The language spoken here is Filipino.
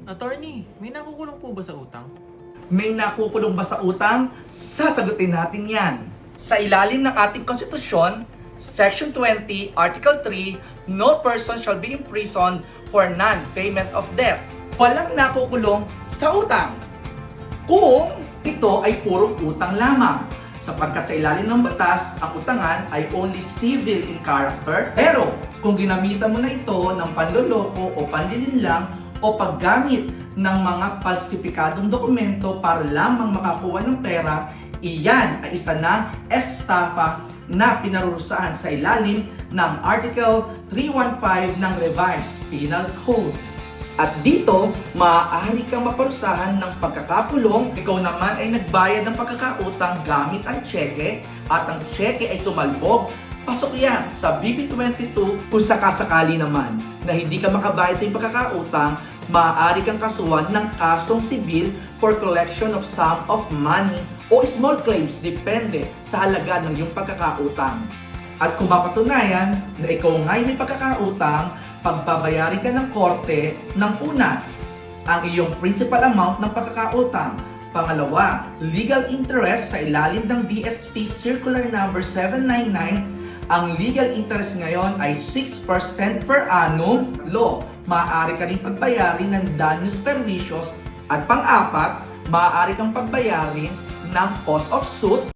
Attorney, may nakukulong po ba sa utang? May nakukulong ba sa utang? Sasagutin natin yan. Sa ilalim ng ating konstitusyon, Section 20, Article 3, no person shall be imprisoned for non-payment of debt. Walang nakukulong sa utang kung ito ay purong utang lamang. Sapagkat sa ilalim ng batas, ang utangan ay only civil in character. Pero kung ginamitan mo na ito ng panloloko o panlilinlang o paggamit ng mga falsipikadong dokumento para lamang makakuha ng pera, iyan ay isa ng estafa na pinarurusahan sa ilalim ng Article 315 ng Revised Penal Code. At dito, maaari kang maparusahan ng pagkakakulong. Ikaw naman ay nagbayad ng pagkakautang gamit ang tseke at ang tseke ay tumalbog. Pasok yan sa BP22. Kung sakasakali naman na hindi ka makabayad sa iyong pagkakautang, maaari kang kasuhan ng kasong sibil for collection of sum of money o small claims depende sa halaga ng iyong pagkakautang. At kung mapatunayan na ikaw nga'y may pagkakautang, pagbabayari ka ng korte ng una, ang iyong principal amount ng pagkakautang. Pangalawa, legal interest sa ilalim ng BSP Circular Number 799. Ang legal interest ngayon ay 6% per annum. Maaari ka rin pagbayarin ng daños perjuicios. At pang-apat, maaari kang pagbayarin ng cost of suit